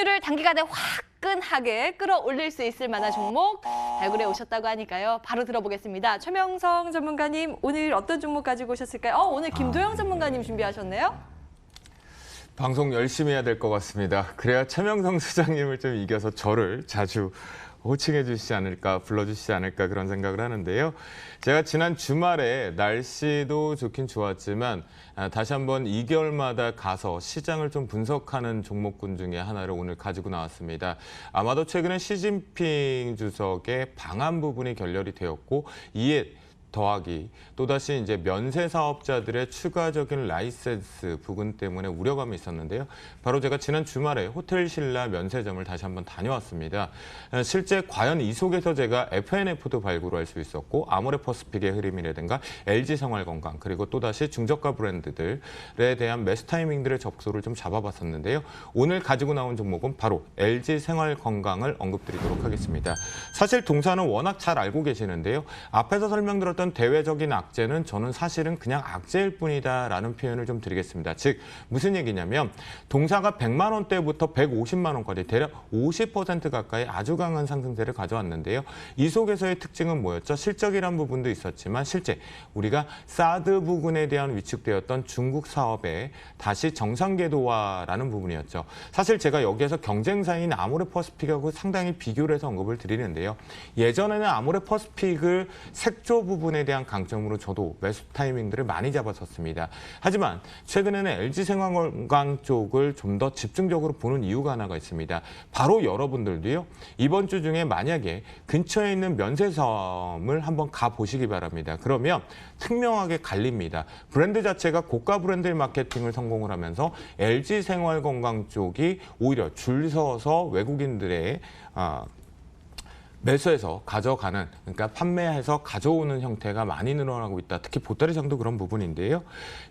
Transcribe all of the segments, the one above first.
수익률을 단기간에 화끈하게 끌어올릴 수 있을 만한 종목 발굴해 오셨다고 하니까요. 바로 들어보겠습니다. 최명성 전문가님, 오늘 어떤 종목 가지고 오셨을까요? 오늘 김도영 전문가님 준비하셨네요. 방송 열심히 해야 될 것 같습니다. 그래야 최명성 수장님을 좀 이겨서 저를 자주 호칭해 주시지 않을까, 불러주시지 않을까 그런 생각을 하는데요. 제가 지난 주말에 날씨도 좋긴 좋았지만 다시 한번 2개월마다 가서 시장을 좀 분석하는 종목군 중에 하나를 오늘 가지고 나왔습니다. 아마도 최근에 시진핑 주석의 방한 부분이 결렬이 되었고 이에 더하기 또다시 이제 면세 사업자들의 추가적인 라이센스 부분 때문에 우려감이 있었는데요. 바로 제가 지난 주말에 호텔 신라 면세점을 다시 한번 다녀왔습니다. 실제 과연 이 속에서 제가 FNF도 발굴할 수 있었고 아모레퍼시픽의 흐름이라든가 LG생활건강 그리고 또다시 중저가 브랜드들에 대한 매수 타이밍들의 접소를 좀 잡아봤었는데요. 오늘 가지고 나온 종목은 바로 LG생활건강을 언급드리도록 하겠습니다. 사실 동사는 워낙 잘 알고 계시는데요. 앞에서 설명드렸던 대외적인 악재는 저는 사실은 그냥 악재일 뿐이다라는 표현을 좀 드리겠습니다. 즉 무슨 얘기냐면 동사가 100만 원대부터 150만 원까지 대략 50% 가까이 아주 강한 상승세를 가져왔는데요. 이 속에서의 특징은 뭐였죠? 실적이란 부분도 있었지만 실제 우리가 사드 부근에 대한 위축되었던 중국 사업의 다시 정상 궤도화라는 부분이었죠. 사실 제가 여기에서 경쟁사인 아모레퍼시픽하고 상당히 비교를 해서 언급을 드리는데요. 예전에는 아모레퍼시픽을 색조 부분에 대한 강점으로 저도 매수 타이밍들을 많이 잡았었습니다. 하지만 최근에는 LG생활건강 쪽을 좀 더 집중적으로 보는 이유가 하나가 있습니다. 바로 여러분들도요. 이번 주 중에 만약에 근처에 있는 면세점을 한번 가보시기 바랍니다. 그러면 특명하게 갈립니다. 브랜드 자체가 고가 브랜드 마케팅을 성공을 하면서 LG생활건강 쪽이 오히려 줄 서서 외국인들의 매수해서 가져가는, 그러니까 판매해서 가져오는 형태가 많이 늘어나고 있다. 특히 보따리장도 그런 부분인데요.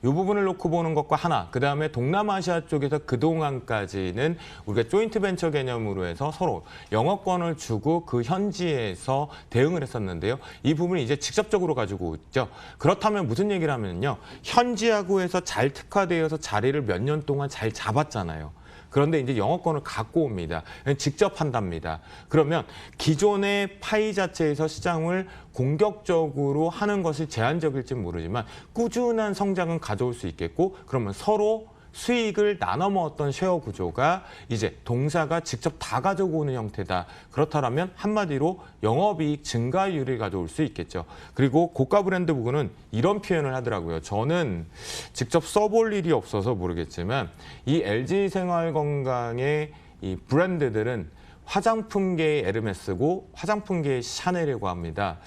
이 부분을 놓고 보는 것과 하나, 그다음에 동남아시아 쪽에서 그동안까지는 우리가 조인트 벤처 개념으로 해서 서로 영업권을 주고 그 현지에서 대응을 했었는데요. 이 부분이 이제 직접적으로 가지고 있죠. 그렇다면 무슨 얘기를 하면요. 현지하고 해서 잘 특화되어서 자리를 몇 년 동안 잘 잡았잖아요. 그런데 이제 영업권을 갖고 옵니다. 직접 한답니다. 그러면 기존의 파이 자체에서 시장을 공격적으로 하는 것이 제한적일지 모르지만 꾸준한 성장은 가져올 수 있겠고 그러면 서로 수익을 나눠 먹었던 쉐어 구조가 이제 동사가 직접 다 가지고 오는 형태다. 그렇다면 한마디로 영업이익 증가율을 가져올 수 있겠죠. 그리고 고가 브랜드 부분은 이런 표현을 하더라고요. 저는 직접 써볼 일이 없어서 모르겠지만 이 LG생활건강의 이 브랜드들은 화장품계의 에르메스고 화장품계의 샤넬이라고 합니다.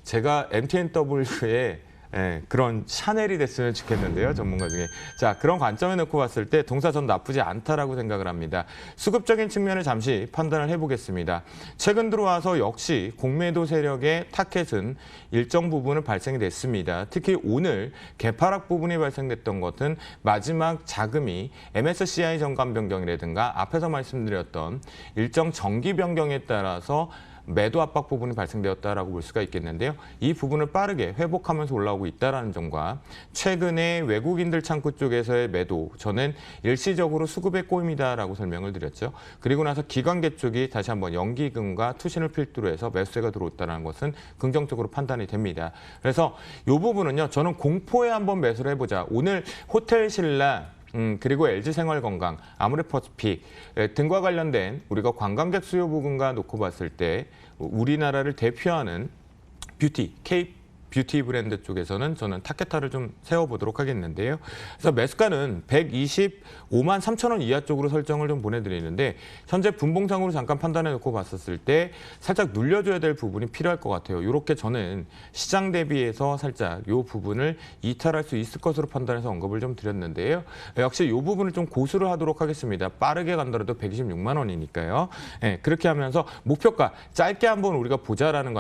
제가 MTNW에 그런 샤넬이 됐으면 좋겠는데요. 전문가 중에. 자, 그런 관점에 놓고 봤을 때 동사 전 나쁘지 않다라고 생각을 합니다. 수급적인 측면을 잠시 판단을 해보겠습니다. 최근 들어와서 역시 공매도 세력의 타켓은 일정 부분은 발생이 됐습니다. 특히 오늘 개파락 부분이 발생됐던 것은 마지막 자금이 MSCI 정관 변경이라든가 앞에서 말씀드렸던 일정 정기 변경에 따라서 매도 압박 부분이 발생되었다라고 볼 수가 있겠는데요. 이 부분을 빠르게 회복하면서 올라오고 있다는 점과 최근에 외국인들 창구 쪽에서의 매도, 저는 일시적으로 수급에 꼬임이다라고 설명을 드렸죠. 그리고 나서 기관계 쪽이 다시 한번 연기금과 투신을 필두로 해서 매수세가 들어왔다는 것은 긍정적으로 판단이 됩니다. 그래서 이 부분은요. 저는 공포에 한번 매수를 해보자. 오늘 호텔 신라 그리고 LG생활건강, 아모레퍼시픽 등과 관련된 우리가 관광객 수요 부분과 놓고 봤을 때 우리나라를 대표하는 뷰티, 뷰티 브랜드 쪽에서는 저는 타겟타를 좀 세워보도록 하겠는데요. 그래서 매수가는 125만 3천 원 이하 쪽으로 설정을 좀 보내드리는데 현재 분봉상으로 잠깐 판단해놓고 봤었을 때 살짝 눌려줘야 될 부분이 필요할 것 같아요. 이렇게 저는 시장 대비해서 살짝 이 부분을 이탈할 수 있을 것으로 판단해서 언급을 좀 드렸는데요. 역시 이 부분을 좀 고수를 하도록 하겠습니다. 빠르게 간다라도 126만 원이니까요. 그렇게 하면서 목표가 짧게 한번 우리가 보자라는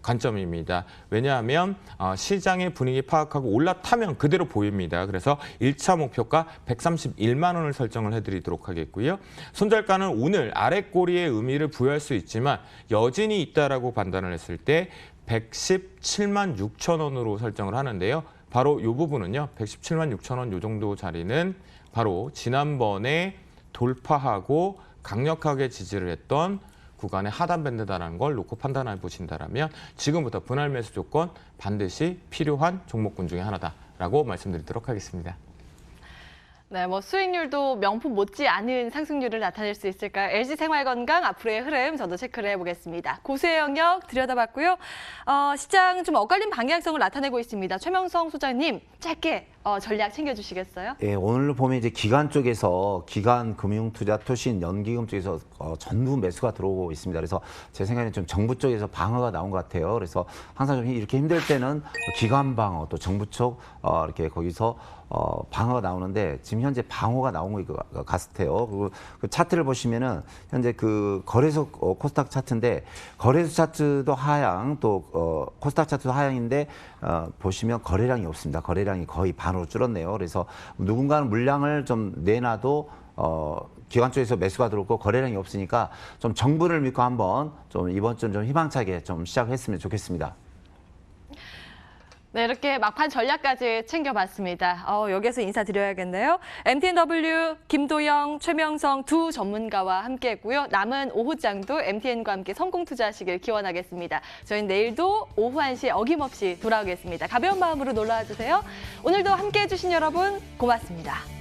관점입니다. 왜냐하면 시장의 분위기 파악하고 올라타면 그대로 보입니다. 그래서 1차 목표가 131만 원을 설정을 해드리도록 하겠고요. 손절가는 오늘 아래 꼬리의 의미를 부여할 수 있지만 여진이 있다라고 판단을 했을 때 117만 6천 원으로 설정을 하는데요. 바로 이 부분은요. 117만 6천 원 이 정도 자리는 바로 지난번에 돌파하고 강력하게 지지를 했던 구간의 하단 밴드다라는 걸 놓고 판단해 보신다라면 지금부터 분할 매수 조건 반드시 필요한 종목군 중에 하나다라고 말씀드리도록 하겠습니다. 네, 뭐 수익률도 명품 못지 않은 상승률을 나타낼 수 있을까요? LG생활건강 앞으로의 흐름 저도 체크를 해보겠습니다. 고수의 영역 들여다봤고요. 시장 좀 엇갈린 방향성을 나타내고 있습니다. 최명성 소장님 짧게 전략 챙겨주시겠어요? 예, 오늘 보면 이제 기관 쪽에서 기관 금융투자 투신 연기금 쪽에서 전부 매수가 들어오고 있습니다. 그래서 제 생각에는 좀 정부 쪽에서 방어가 나온 것 같아요. 그래서 항상 좀 이렇게 힘들 때는 기관 방어 또 정부 쪽 이렇게 거기서 방어가 나오는데 지금 현재 방어가 나온 것 같아요. 그리고 그 차트를 보시면은 현재 그 거래소 코스닥 차트인데 거래소 차트도 하향 또 코스닥 차트도 하향인데 보시면 거래량이 없습니다. 거래량이 거의 반으로 줄었네요. 그래서 누군가는 물량을 좀 내놔도 기관 쪽에서 매수가 들어오고 거래량이 없으니까 좀 정부를 믿고 한번 좀 이번 주는 좀 희망차게 좀 시작했으면 좋겠습니다. 네, 이렇게 막판 전략까지 챙겨봤습니다. 여기서 인사드려야겠네요. MTNW 김도영, 최명성 두 전문가와 함께했고요. 남은 오후장도 MTN과 함께 성공 투자하시길 기원하겠습니다. 저희는 내일도 오후 1시에 어김없이 돌아오겠습니다. 가벼운 마음으로 놀러와 주세요. 오늘도 함께해 주신 여러분 고맙습니다.